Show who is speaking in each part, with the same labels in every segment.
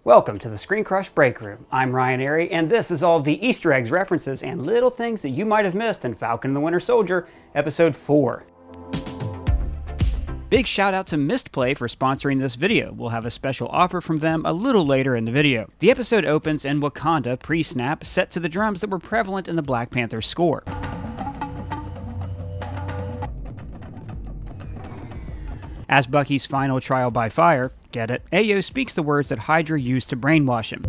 Speaker 1: Welcome to the ScreenCrush Break Room. I'm Ryan Arey, and this is all of the Easter eggs, references, and little things that you might have missed in Falcon and the Winter Soldier, Episode 4. Big shout out to Mistplay for sponsoring this video. We'll have a special offer from them a little later in the video. The episode opens in Wakanda pre-snap, set to the drums that were prevalent in the Black Panther score. As Bucky's final trial by fire, get it, Ayo speaks the words that Hydra used to brainwash him.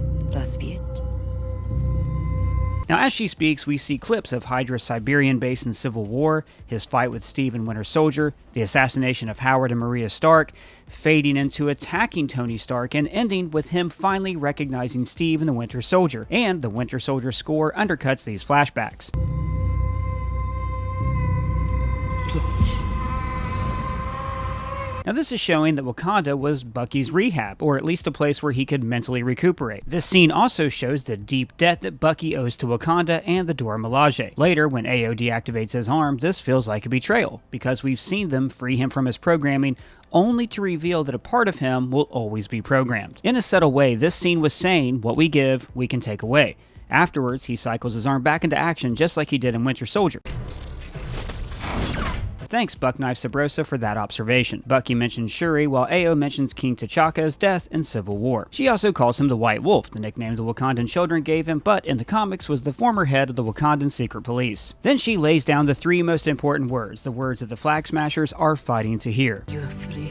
Speaker 1: Now as she speaks, we see clips of Hydra's Siberian base in Civil War, his fight with Steve in Winter Soldier, the assassination of Howard and Maria Stark, fading into attacking Tony Stark, and ending with him finally recognizing Steve in the Winter Soldier, and the Winter Soldier score undercuts these flashbacks. Now this is showing that Wakanda was Bucky's rehab, or at least a place where he could mentally recuperate. This scene also shows the deep debt that Bucky owes to Wakanda and the Dora Milaje. Later, when Ayo deactivates his arm, this feels like a betrayal, because we've seen them free him from his programming, only to reveal that a part of him will always be programmed. In a subtle way, this scene was saying, what we give, we can take away. Afterwards, he cycles his arm back into action just like he did in Winter Soldier. Thanks, Buckknife Sabrosa, for that observation. Bucky mentions Shuri, while Ayo mentions King T'Chaka's death in Civil War. She also calls him the White Wolf, the nickname the Wakandan children gave him, but in the comics was the former head of the Wakandan secret police. Then she lays down the three most important words, the words that the Flag Smashers are fighting to hear. You're free.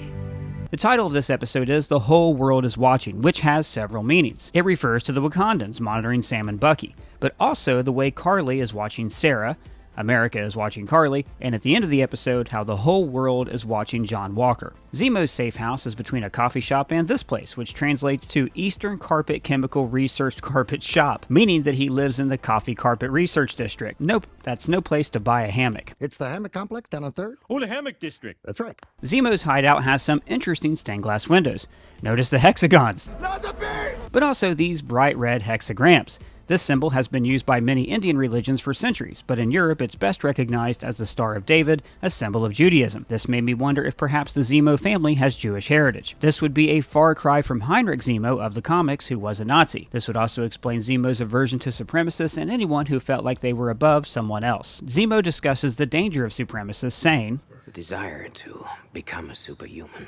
Speaker 1: The title of this episode is The Whole World is Watching, which has several meanings. It refers to the Wakandans monitoring Sam and Bucky, but also the way Carly is watching Sarah, America is watching Carly, and at the end of the episode, how the whole world is watching John Walker. Zemo's safe house is between a coffee shop and this place, which translates to Eastern Carpet Chemical Research Carpet Shop, meaning that he lives in the Coffee Carpet Research District. Nope, that's no place to buy a hammock.
Speaker 2: It's the hammock complex down on 3rd?
Speaker 3: Oh, the hammock district.
Speaker 2: That's right.
Speaker 1: Zemo's hideout has some interesting stained glass windows. Notice the hexagons.
Speaker 2: Not the beast!
Speaker 1: But also these bright red hexagrams. This symbol has been used by many Indian religions for centuries, but in Europe it's best recognized as the Star of David, a symbol of Judaism. This made me wonder if perhaps the Zemo family has Jewish heritage. This would be a far cry from Heinrich Zemo of the comics, who was a Nazi. This would also explain Zemo's aversion to supremacists and anyone who felt like they were above someone else. Zemo discusses the danger of supremacists, saying,
Speaker 4: "The desire to become a superhuman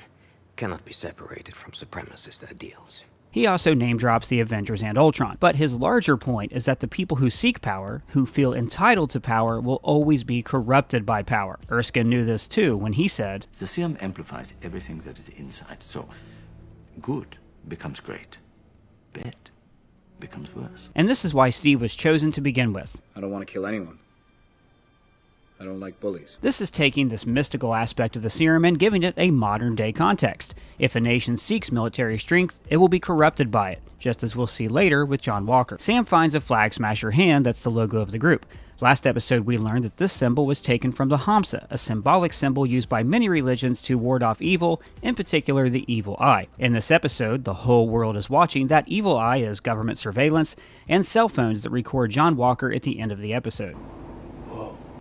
Speaker 4: cannot be separated from supremacist ideals."
Speaker 1: He also name-drops the Avengers and Ultron, but his larger point is that the people who seek power, who feel entitled to power, will always be corrupted by power. Erskine knew this too when he said,
Speaker 5: "The serum amplifies everything that is inside, so good becomes great, bad becomes worse."
Speaker 1: And this is why Steve was chosen to begin with.
Speaker 6: I don't want to kill anyone. I don't like bullies.
Speaker 1: This is taking this mystical aspect of the serum and giving it a modern-day context. If a nation seeks military strength, it will be corrupted by it, just as we'll see later with John Walker. Sam finds a Flag Smasher hand that's the logo of the group. Last episode we learned that this symbol was taken from the Hamsa, a symbolic symbol used by many religions to ward off evil, in particular the evil eye. In this episode, the whole world is watching. That evil eye is government surveillance and cell phones that record John Walker at the end of the episode.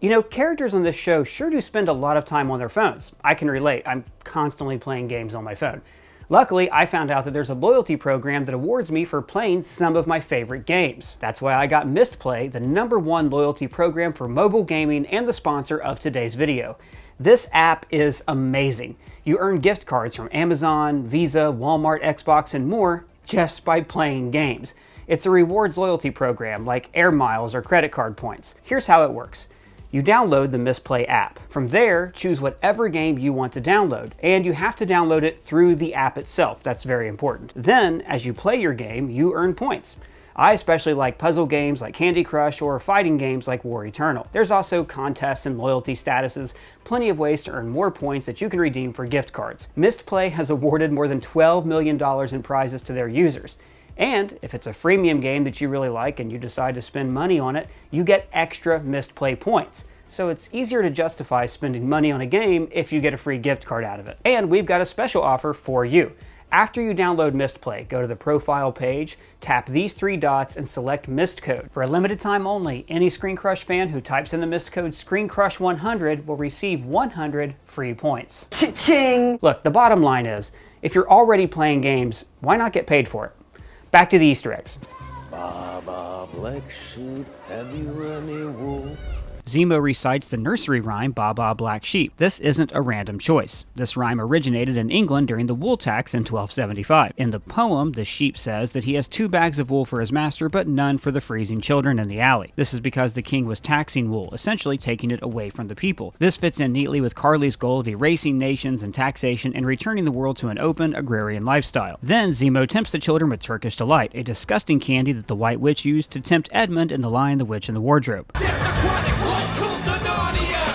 Speaker 1: You know, characters on this show sure do spend a lot of time on their phones. I can relate. I'm constantly playing games on my phone. Luckily, I found out that there's a loyalty program that awards me for playing some of my favorite games. That's why I got Mistplay, the #1 loyalty program for mobile gaming and the sponsor of today's video. This app is amazing. You earn gift cards from Amazon, Visa, Walmart, Xbox, and more just by playing games. It's a rewards loyalty program like air miles or credit card points. Here's how it works. You download the Mistplay app. From there, choose whatever game you want to download, and you have to download it through the app itself. That's very important. Then, as you play your game, you earn points. I especially like puzzle games like Candy Crush or fighting games like War Eternal. There's also contests and loyalty statuses, plenty of ways to earn more points that you can redeem for gift cards. Mistplay has awarded more than $12 million in prizes to their users. And if it's a freemium game that you really like and you decide to spend money on it, you get extra Mistplay points. So it's easier to justify spending money on a game if you get a free gift card out of it. And we've got a special offer for you. After you download Mistplay, go to the profile page, tap these 3 dots, and select Mist Code. For a limited time only, any ScreenCrush fan who types in the Mist Code ScreenCrush100 will receive 100 free points. Cha-ching! Look, the bottom line is, if you're already playing games, why not get paid for it? Back to the Easter eggs.
Speaker 3: Baba Black Sheep, have you any wool?
Speaker 1: Zemo recites the nursery rhyme Ba Ba Black Sheep. This isn't a random choice. This rhyme originated in England during the wool tax in 1275. In the poem, the sheep says that he has 2 bags of wool for his master, but none for the freezing children in the alley. This is because the king was taxing wool, essentially taking it away from the people. This fits in neatly with Carly's goal of erasing nations and taxation and returning the world to an open, agrarian lifestyle. Then Zemo tempts the children with Turkish Delight, a disgusting candy that the White Witch used to tempt Edmund in The Lion, the Witch, and the Wardrobe.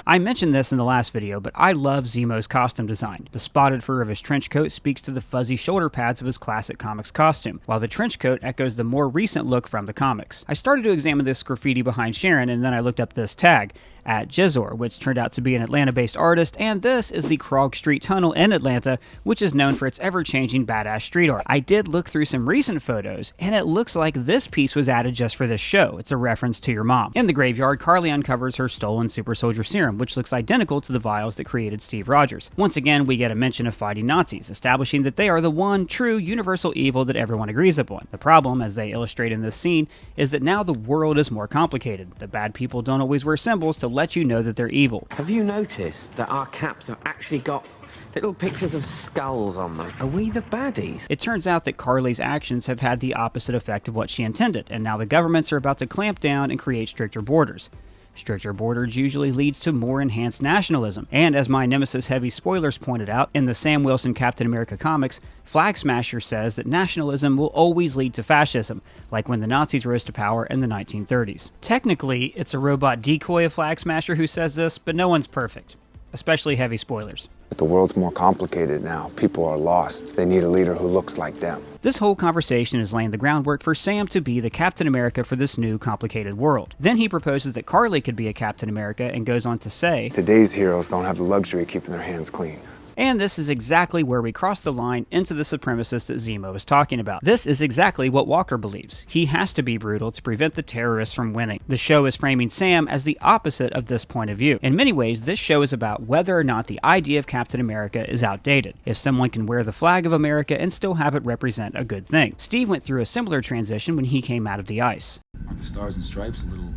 Speaker 1: I mentioned this in the last video, but I love Zemo's costume design. The spotted fur of his trench coat speaks to the fuzzy shoulder pads of his classic comics costume, while the trench coat echoes the more recent look from the comics. I started to examine this graffiti behind Sharon, and then I looked up this tag, at Jizor, which turned out to be an Atlanta-based artist, and this is the Krog Street Tunnel in Atlanta, which is known for its ever-changing badass street art. I did look through some recent photos, and it looks like this piece was added just for this show. It's a reference to your mom. In the graveyard, Carly uncovers her stolen super soldier serum, which looks identical to the vials that created Steve Rogers. Once again, we get a mention of fighting Nazis, establishing that they are the one true universal evil that everyone agrees upon. The problem, as they illustrate in this scene, is that now the world is more complicated. The bad people don't always wear symbols to let you know that they're evil.
Speaker 4: Have you noticed that our caps have actually got little pictures of skulls on them? Are we the baddies?
Speaker 1: It turns out that Carly's actions have had the opposite effect of what she intended, and now the governments are about to clamp down and create stricter borders. Stricter borders usually leads to more enhanced nationalism, and as my Nemesis Heavy spoilers pointed out, in the Sam Wilson Captain America comics, Flag Smasher says that nationalism will always lead to fascism, like when the Nazis rose to power in the 1930s. Technically, it's a robot decoy of Flag Smasher who says this, but no one's perfect. Especially Heavy spoilers.
Speaker 7: But the world's more complicated now. People are lost. They need a leader who looks like them.
Speaker 1: This whole conversation is laying the groundwork for Sam to be the Captain America for this new, complicated world. Then he proposes that Carly could be a Captain America and goes on to say,
Speaker 7: Today's heroes don't have the luxury of keeping their hands clean.
Speaker 1: And this is exactly where we cross the line into the supremacist that Zemo is talking about. This is exactly what Walker believes. He has to be brutal to prevent the terrorists from winning. The show is framing Sam as the opposite of this point of view. In many ways, this show is about whether or not the idea of Captain America is outdated. If someone can wear the flag of America and still have it represent a good thing. Steve went through a similar transition when he came out of the ice.
Speaker 6: Aren't the stars and stripes a little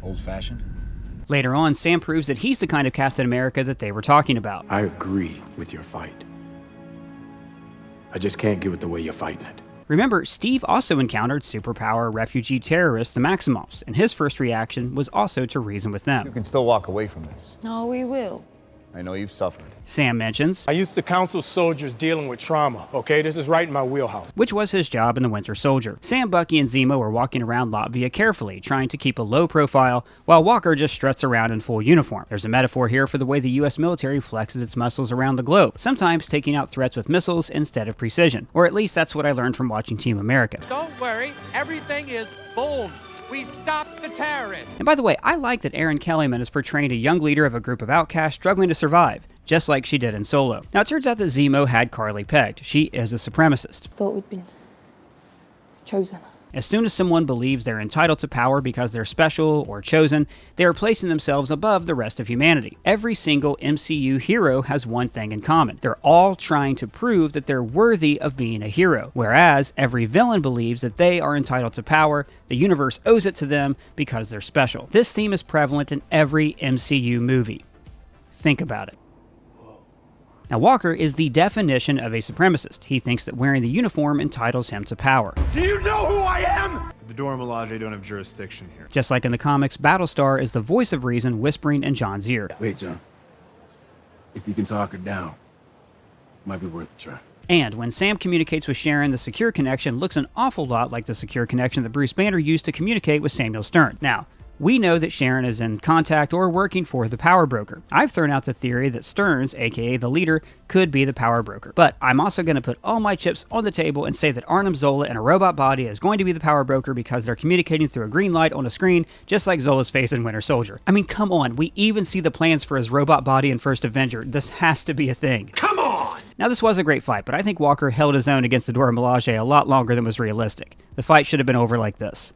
Speaker 6: old-fashioned?
Speaker 1: Later on, Sam proves that he's the kind of Captain America that they were talking about.
Speaker 8: I agree with your fight. I just can't give it the way you're fighting it.
Speaker 1: Remember, Steve also encountered superpower refugee terrorists, the Maximoffs, and his first reaction was also to reason with them.
Speaker 9: You can still walk away from this.
Speaker 10: No, we will.
Speaker 9: I know you've suffered.
Speaker 1: Sam mentions,
Speaker 11: I used to counsel soldiers dealing with trauma, okay? This is right in my wheelhouse.
Speaker 1: Which was his job in The Winter Soldier. Sam, Bucky, and Zemo are walking around Latvia carefully, trying to keep a low profile, while Walker just struts around in full uniform. There's a metaphor here for the way the US military flexes its muscles around the globe, sometimes taking out threats with missiles instead of precision. Or at least that's what I learned from watching Team America.
Speaker 12: Don't worry, everything is boom. We stopped the terrorists!
Speaker 1: And by the way, I like that Erin Kellyman is portraying a young leader of a group of outcasts struggling to survive, just like she did in Solo. Now, it turns out that Zemo had Carly pegged. She is a supremacist.
Speaker 10: Thought we'd been chosen.
Speaker 1: As soon as someone believes they're entitled to power because they're special or chosen, they are placing themselves above the rest of humanity. Every single MCU hero has one thing in common. They're all trying to prove that they're worthy of being a hero, whereas every villain believes that they are entitled to power, the universe owes it to them because they're special. This theme is prevalent in every MCU movie. Think about it. Now, Walker is the definition of a supremacist. He thinks that wearing the uniform entitles him to power.
Speaker 11: Do you know who I am?
Speaker 13: The Dora Milaje don't have jurisdiction here.
Speaker 1: Just like in the comics, Battlestar is the voice of reason whispering in John's ear.
Speaker 8: Wait, John. If you can talk her down, it might be worth a try.
Speaker 1: And when Sam communicates with Sharon, the secure connection looks an awful lot like the secure connection that Bruce Banner used to communicate with Samuel Stern. Now, we know that Sharon is in contact or working for the power broker. I've thrown out the theory that Stearns, aka the leader, could be the power broker. But I'm also going to put all my chips on the table and say that Arnim Zola in a robot body is going to be the power broker because they're communicating through a green light on a screen, just like Zola's face in Winter Soldier. I mean, come on, we even see the plans for his robot body in First Avenger. This has to be a thing.
Speaker 8: Come on!
Speaker 1: Now, this was a great fight, but I think Walker held his own against the Dora Milaje a lot longer than was realistic. The fight should have been over like this.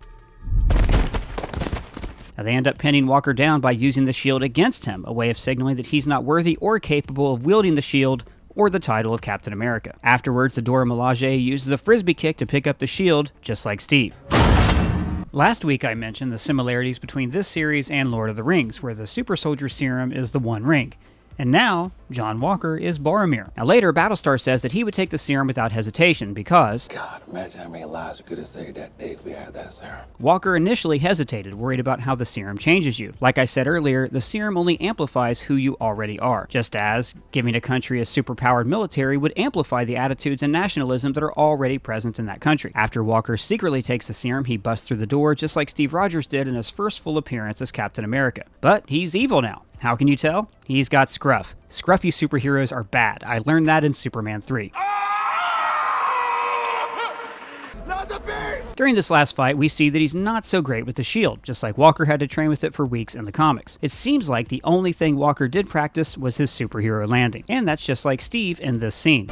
Speaker 1: Now, they end up pinning Walker down by using the shield against him, a way of signaling that he's not worthy or capable of wielding the shield or the title of Captain America. Afterwards, the Dora Milaje uses a frisbee kick to pick up the shield, just like Steve. Last week I mentioned the similarities between this series and Lord of the Rings, where the super soldier serum is the One Ring. And now, John Walker is Boromir. Now later, Battlestar says that he would take the serum without hesitation because...
Speaker 6: God, imagine how many lives we could have saved that day if we had that serum.
Speaker 1: Walker initially hesitated, worried about how the serum changes you. Like I said earlier, the serum only amplifies who you already are, just as giving a country a superpowered military would amplify the attitudes and nationalism that are already present in that country. After Walker secretly takes the serum, he busts through the door just like Steve Rogers did in his first full appearance as Captain America. But he's evil now. How can you tell? He's got scruff. Scruffy superheroes are bad. I learned that in Superman 3. During this last fight, we see that he's not so great with the shield, just like Walker had to train with it for weeks in the comics. It seems like the only thing Walker did practice was his superhero landing, and that's just like Steve in this scene.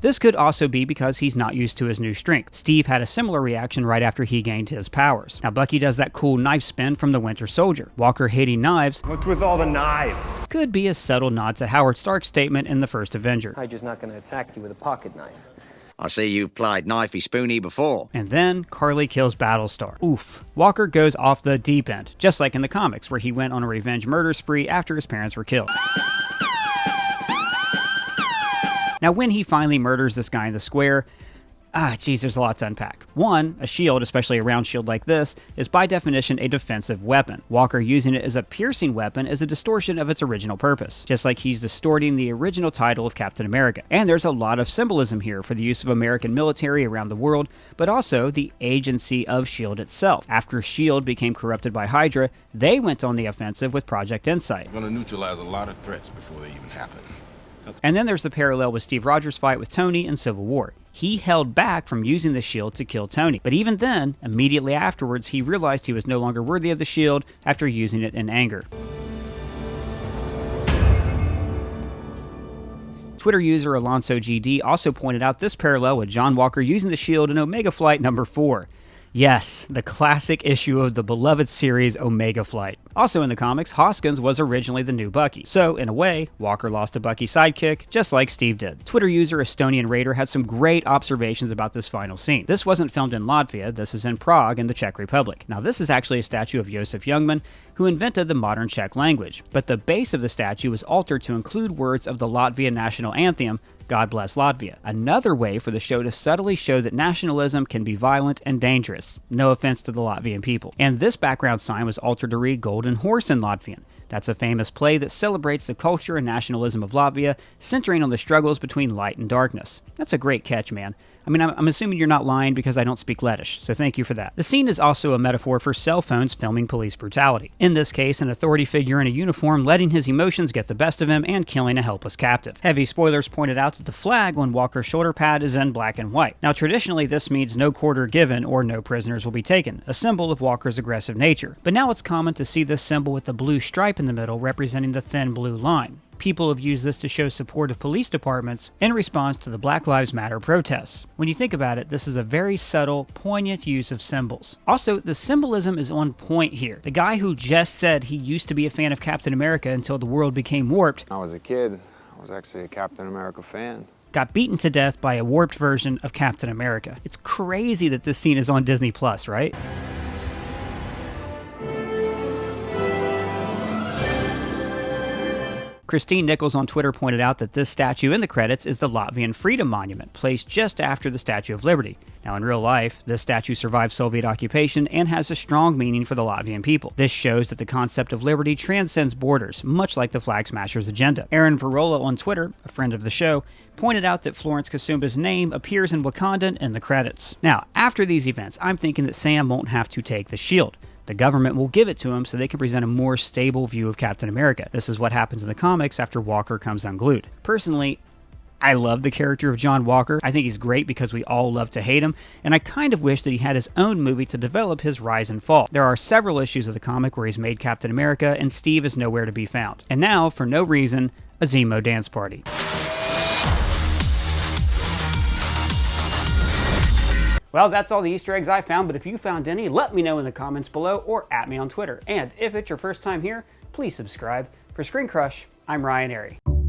Speaker 1: This could also be because he's not used to his new strength. Steve had a similar reaction right after he gained his powers. Now Bucky does that cool knife spin from the Winter Soldier. Walker hating knives.
Speaker 13: What's with all the knives?
Speaker 1: Could be a subtle nod to Howard Stark's statement in the first Avenger.
Speaker 3: I'm just not going to attack you with a pocket knife.
Speaker 14: I see you've played knifey spoony before.
Speaker 1: And then Carly kills Battlestar. Oof. Walker goes off the deep end, just like in the comics where he went on a revenge murder spree after his parents were killed. Now, when he finally murders this guy in the square, there's a lot to unpack. One, a shield, especially a round shield like this, is by definition a defensive weapon. Walker using it as a piercing weapon is a distortion of its original purpose, just like he's distorting the original title of Captain America. And there's a lot of symbolism here for the use of American military around the world, but also the agency of S.H.I.E.L.D. itself. After S.H.I.E.L.D. became corrupted by Hydra, they went on the offensive with Project Insight.
Speaker 15: We're going to neutralize a lot of threats before they even happen.
Speaker 1: And then there's the parallel with Steve Rogers' fight with Tony in Civil War. He held back from using the shield to kill Tony. But even then, immediately afterwards, he realized he was no longer worthy of the shield after using it in anger. Twitter user Alonso GD also pointed out this parallel with John Walker using the shield in Omega Flight number 4. Yes, the classic issue of the beloved series Omega Flight. Also in the comics, Hoskins was originally the new Bucky. So, in a way, Walker lost a Bucky sidekick, just like Steve did. Twitter user Estonian Raider had some great observations about this final scene. This wasn't filmed in Latvia, this is in Prague in the Czech Republic. Now this is actually a statue of Josef Youngman, who invented the modern Czech language. But the base of the statue was altered to include words of the Latvian national anthem, God Bless Latvia. Another way for the show to subtly show that nationalism can be violent and dangerous. No offense to the Latvian people. And this background sign was altered to read Golden Horse in Latvian. That's a famous play that celebrates the culture and nationalism of Latvia, centering on the struggles between light and darkness. That's a great catch, man. I mean, I'm assuming you're not lying because I don't speak Lettish, so thank you for that. The scene is also a metaphor for cell phones filming police brutality. In this case, an authority figure in a uniform letting his emotions get the best of him and killing a helpless captive. Heavy spoilers pointed out that the flag on Walker's shoulder pad is in black and white. Now, traditionally, this means no quarter given or no prisoners will be taken, a symbol of Walker's aggressive nature. But now it's common to see this symbol with the blue stripe in the middle representing the thin blue line. People have used this to show support of police departments in response to the Black Lives Matter protests. When you think about it, this is a very subtle, poignant use of symbols. Also, the symbolism is on point here. The guy who just said he used to be a fan of Captain America until the world became warped.
Speaker 7: When I was a kid, I was actually a Captain America fan.
Speaker 1: Got beaten to death by a warped version of Captain America. It's crazy that this scene is on Disney Plus, right? Christine Nichols on Twitter pointed out that this statue in the credits is the Latvian Freedom Monument, placed just after the Statue of Liberty. Now, in real life, this statue survived Soviet occupation and has a strong meaning for the Latvian people. This shows that the concept of liberty transcends borders, much like the Flag Smashers' agenda. Aaron Varola on Twitter, a friend of the show, pointed out that Florence Kasumba's name appears in Wakandan in the credits. Now, after these events, I'm thinking that Sam won't have to take the shield. The government will give it to him so they can present a more stable view of Captain America. This is what happens in the comics after Walker comes unglued. Personally, I love the character of John Walker. I think he's great because we all love to hate him, and I kind of wish that he had his own movie to develop his rise and fall. There are several issues of the comic where he's made Captain America, and Steve is nowhere to be found. And now, for no reason, a Zemo Dance Party. Well, that's all the Easter eggs I found, but if you found any, let me know in the comments below or at me on Twitter. And if it's your first time here, please subscribe. For ScreenCrush, I'm Ryan Arey.